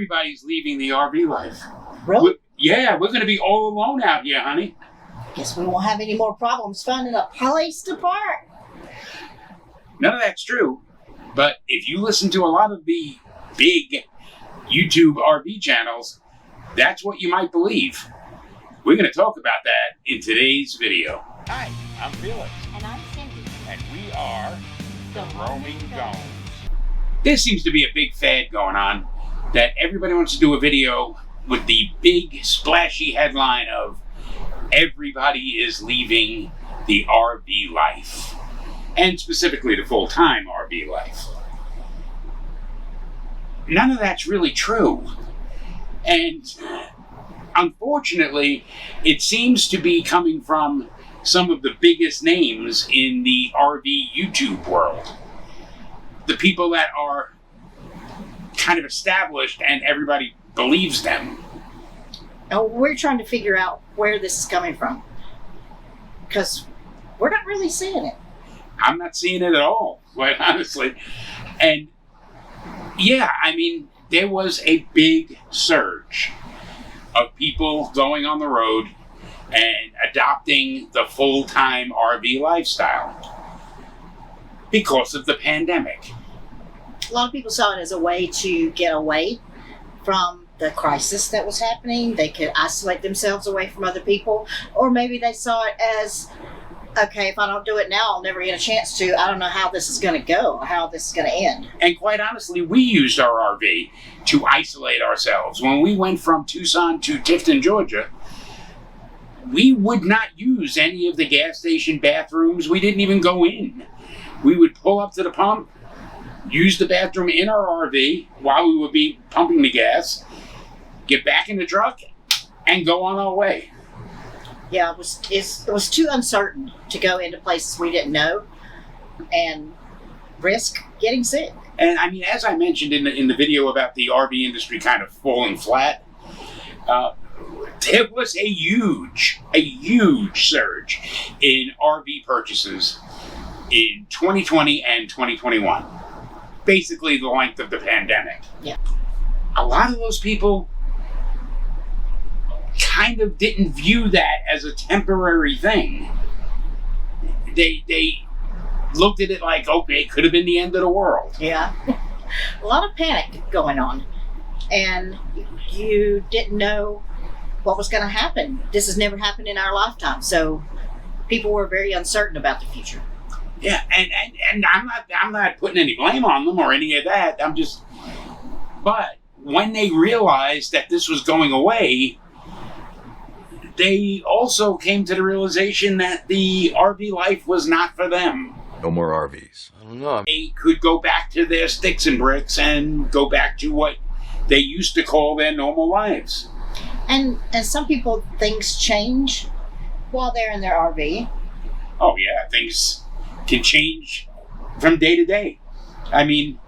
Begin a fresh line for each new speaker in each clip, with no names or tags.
Everybody's leaving the RV life.
Really?
We're going to be all alone out here, honey.
Guess we won't have any more problems finding a place to park.
None of that's true. But if you listen to a lot of the big YouTube RV channels, that's what you might believe. We're going to talk about that in today's video.
Hi, I'm Felix.
And I'm Cindy.
And we are the Roaming Gomes.
There seems to be a big fad going on that everybody wants to do a video with the big splashy headline of everybody is leaving the RV life, and specifically the full-time RV life. None of that's really true. And unfortunately, it seems to be coming from some of the biggest names in the RV YouTube world. The people that are kind of established and everybody believes them.
And we're trying to figure out where this is coming from, because we're not really seeing it.
I'm not seeing it at all, quite honestly. And yeah, I mean, there was a big surge of people going on the road and adopting the full-time RV lifestyle because of the pandemic.
A lot of people saw it as a way to get away from the crisis that was happening. They could isolate themselves away from other people. Or maybe they saw it as, okay, if I don't do it now, I'll never get a chance to. I don't know how this is going to go or how this is going to end.
And quite honestly, we used our RV to isolate ourselves. When we went from Tucson to Tifton, Georgia, we would not use any of the gas station bathrooms. We didn't even go in. We would pull up to the pump, use the bathroom in our RV while we would be pumping the gas, get back in the truck, and go on our way.
Yeah, it was too uncertain to go into places we didn't know and risk getting sick.
And I mean, as I mentioned in the video about the RV industry kind of falling flat, there was a huge surge in RV purchases in 2020 and 2021. Basically the length of the pandemic.
Yeah.
A lot of those people kind of didn't view that as a temporary thing. They looked at it like, okay, it could have been the end of the world.
Yeah. A lot of panic going on. And you didn't know what was going to happen. This has never happened in our lifetime. So people were very uncertain about the future.
Yeah, and I'm not putting any blame on them or any of that. But when they realized that this was going away, they also came to the realization that the RV life was not for them.
No more RVs.
I don't know.
They could go back to their sticks and bricks and go back to what they used to call their normal lives.
And some people, things change while they're in their RV.
Oh yeah, things can change from day to day. I mean,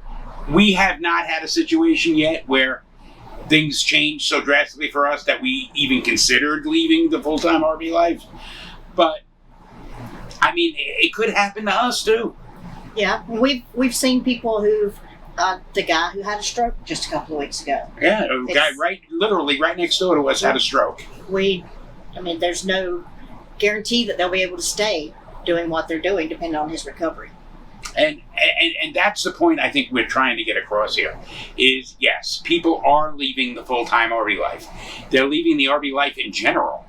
we have not had a situation yet where things changed so drastically for us that we even considered leaving the full-time RV life. But I mean, it could happen to us too.
Yeah, we've seen people who've the guy who had a stroke just a couple of weeks ago.
Yeah, a guy literally right next door to us had a stroke.
There's no guarantee that they'll be able to stay doing what they're doing depending on his recovery.
And that's the point I think we're trying to get across here is, yes, people are leaving the full-time RV life. They're leaving the RV life in general.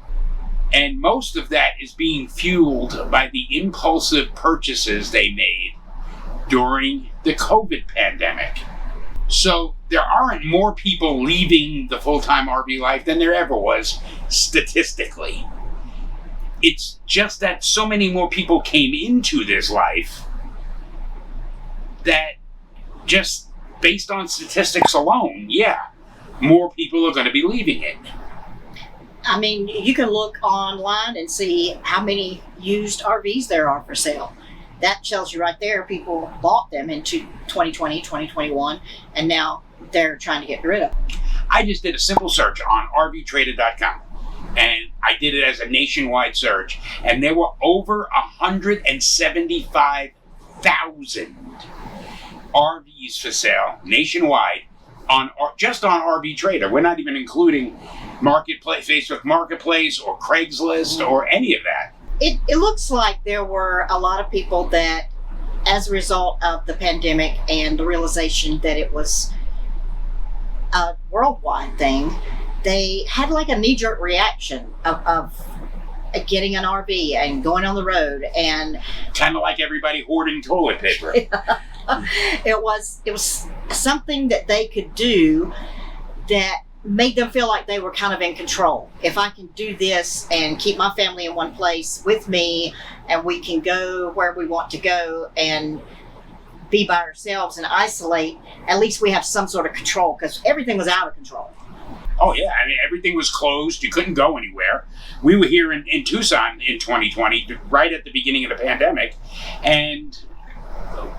And most of that is being fueled by the impulsive purchases they made during the COVID pandemic. So there aren't more people leaving the full-time RV life than there ever was, statistically. It's just that so many more people came into this life that just based on statistics alone, yeah, more people are going to be leaving it.
I mean, you can look online and see how many used RVs there are for sale. That tells you right there people bought them into 2020, 2021, and now they're trying to get rid of them.
I just did a simple search on RVTrader.com, and I did it as a nationwide search, and there were over 175,000 RVs for sale nationwide just on RV Trader. We're not even including Marketplace, Facebook Marketplace, or Craigslist, or any of that.
It looks like there were a lot of people that, as a result of the pandemic and the realization that it was a worldwide thing, they had like a knee-jerk reaction of getting an RV and going on the road, and
kind of like everybody hoarding toilet paper.
it was something that they could do that made them feel like they were kind of in control. If I can do this and keep my family in one place with me, and we can go where we want to go and be by ourselves and isolate, at least we have some sort of control, because everything was out of control.
Oh yeah, I mean, everything was closed. You couldn't go anywhere. We were here in Tucson in 2020, right at the beginning of the pandemic, and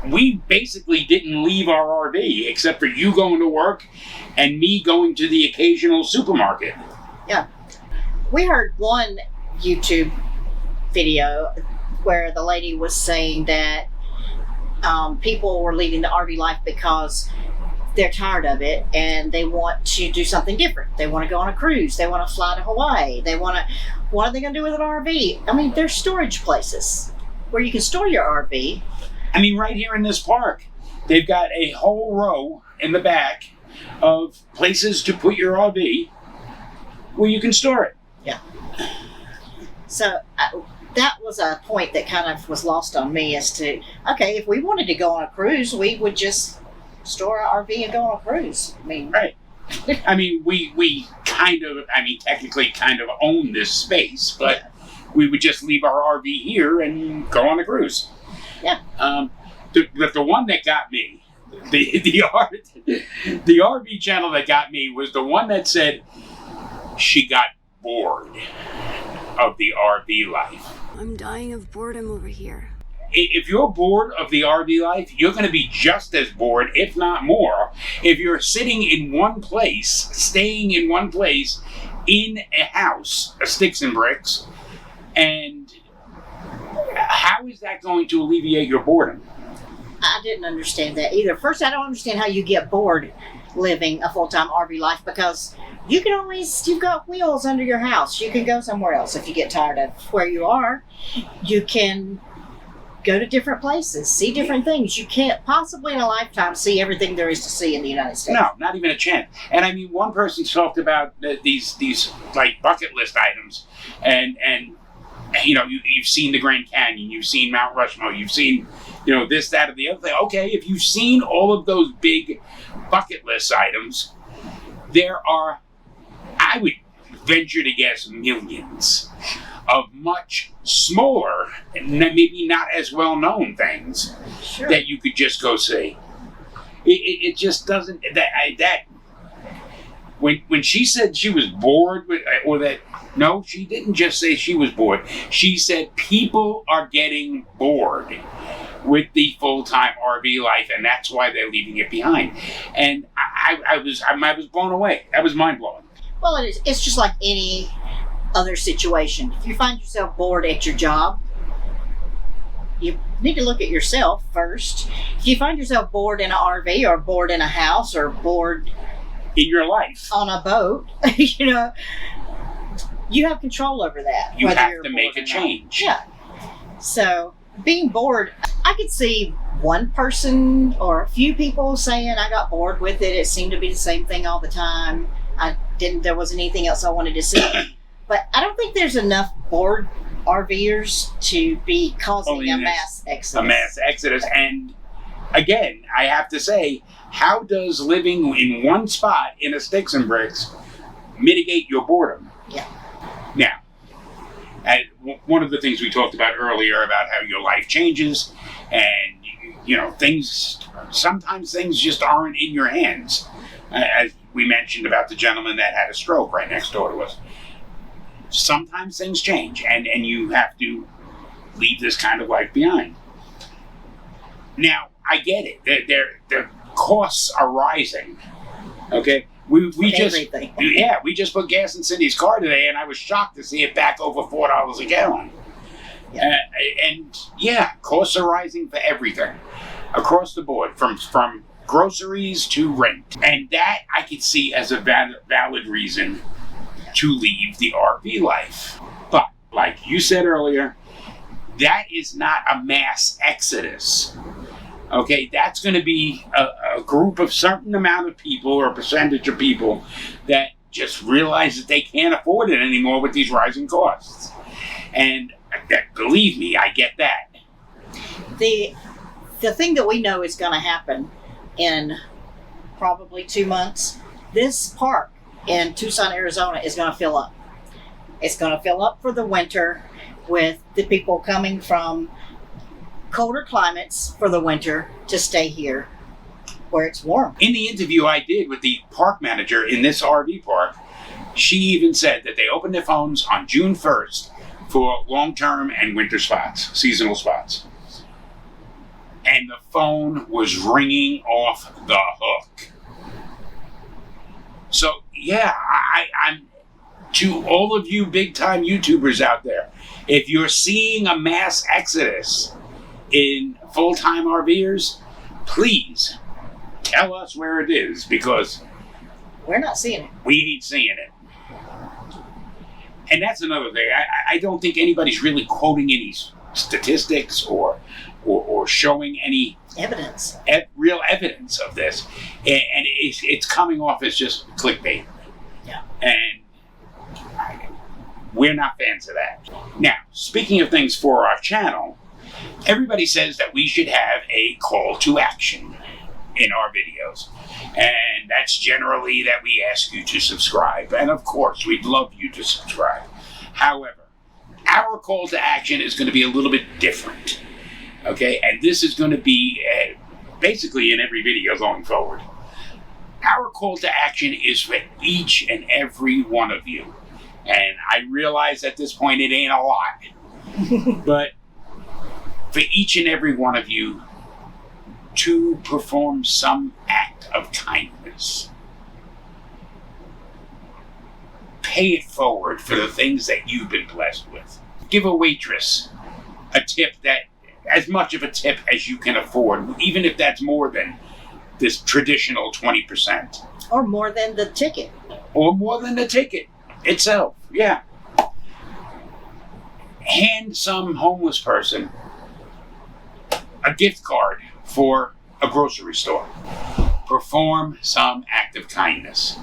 we basically didn't leave our RV except for you going to work and me going to the occasional supermarket.
Yeah. We heard one YouTube video where the lady was saying that people were leaving the RV life because they're tired of it and they want to do something different. They want to go on a cruise. They want to fly to Hawaii. What are they going to do with an RV? I mean, there's storage places where you can store your RV.
I mean, right here in this park, they've got a whole row in the back of places to put your RV where you can store it.
Yeah. So that was a point that kind of was lost on me as to, okay, if we wanted to go on a cruise, we would just store our RV and go on a cruise. I mean,
right. I mean, we technically kind of own this space, but yeah, we would just leave our RV here and go on a cruise.
Yeah.
The one that got me, the RV channel that got me was the one that said she got bored of the RV life.
I'm dying of boredom over here.
If you're bored of the RV life, you're going to be just as bored, if not more, if you're sitting in one place, staying in one place, in a house, sticks and bricks, and how is that going to alleviate your boredom?
I didn't understand that either. First, I don't understand how you get bored living a full-time RV life, because you've got wheels under your house. You can go somewhere else if you get tired of where you are. You can go to different places, see different things. You can't possibly in a lifetime see everything there is to see in the United States.
No, not even a chance. And I mean, one person talked about these like bucket list items, and you know, you've seen the Grand Canyon, you've seen Mount Rushmore, you've seen, you know, this, that, or the other thing. Okay, if you've seen all of those big bucket list items, there are, I would venture to guess, millions of much smaller and maybe not as well known things that you could just go see. It just doesn't, when she said she was bored with, or that, no, she didn't just say she was bored. She said people are getting bored with the full-time RV life, and that's why they're leaving it behind. And I was blown away. That was mind-blowing.
Well, it's just like any other situation. If you find yourself bored at your job, you need to look at yourself first. If you find yourself bored in an RV, or bored in a house, or bored
in your life
on a boat, you know, you have control over that.
You have to make a change.
Yeah. So being bored, I could see one person or a few people saying, I got bored with it. It seemed to be the same thing all the time. There wasn't anything else I wanted to see. But I don't think there's enough bored RVers to be causing a mass exodus.
A mass exodus. And again, I have to say, how does living in one spot in a sticks and bricks mitigate your boredom?
Yeah.
Now, one of the things we talked about earlier about how your life changes, and you know, sometimes things just aren't in your hands. As we mentioned about the gentleman that had a stroke right next door to us. Sometimes things change, and you have to leave this kind of life behind. Now, I get it. The costs are rising. Okay? We just put gas in Cindy's car today, and I was shocked to see it back over $4 a gallon. Yeah. And costs are rising for everything across the board, from groceries to rent. And that I could see as a valid reason to leave the RV life. But, like you said earlier, that is not a mass exodus. Okay, that's going to be a group of certain amount of people or a percentage of people that just realize that they can't afford it anymore with these rising costs. And believe me, I get that.
The thing that we know is going to happen in probably 2 months, this park in Tucson, Arizona is going to fill up. It's going to fill up for the winter with the people coming from colder climates for the winter to stay here where it's warm.
In the interview I did with the park manager in this RV park, she even said that they opened their phones on June 1st for long-term and winter spots, seasonal spots. And the phone was ringing off the hook. So, yeah, I'm to all of you big-time YouTubers out there, if you're seeing a mass exodus in full-time RVers, please tell us where it is, because
we're not seeing it.
We ain't seeing it. And that's another thing. I don't think anybody's really quoting any statistics or showing any
evidence,
real evidence of this, and it's coming off as just clickbait.
Yeah.
And we're not fans of that. Now, speaking of things for our channel, everybody says that we should have a call to action in our videos. And that's generally that we ask you to subscribe. And of course, we'd love you to subscribe. However, our call to action is going to be a little bit different. Okay? And this is going to be basically in every video going forward. Our call to action is for each and every one of you. And I realize at this point it ain't a lot. But for each and every one of you to perform some act of kindness. Pay it forward for the things that you've been blessed with. Give a waitress a tip, that as much of a tip as you can afford, even if that's more than this traditional 20%.
Or more than the ticket.
Or more than the ticket itself, yeah. Hand some homeless person a gift card for a grocery store. Perform some act of kindness,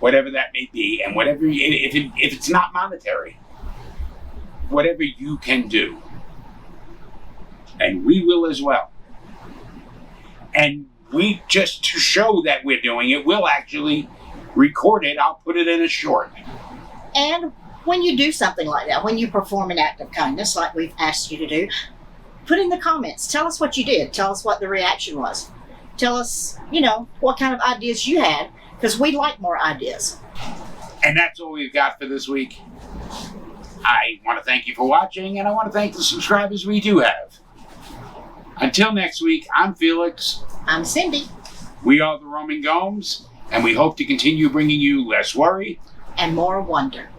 whatever that may be, and whatever, if it's not monetary, whatever you can do, and we will as well. And we, just to show that we're doing it, we'll actually record it. I'll put it in a short.
And when you do something like that, when you perform an act of kindness like we've asked you to do, put in the comments. Tell us what you did. Tell us what the reaction was. Tell us, what kind of ideas you had, because we'd like more ideas.
And that's all we've got for this week. I want to thank you for watching, and I want to thank the subscribers we do have. Until next week, I'm Felix.
I'm Cindy.
We are the Roaming Gomes, and we hope to continue bringing you less worry
and more wonder.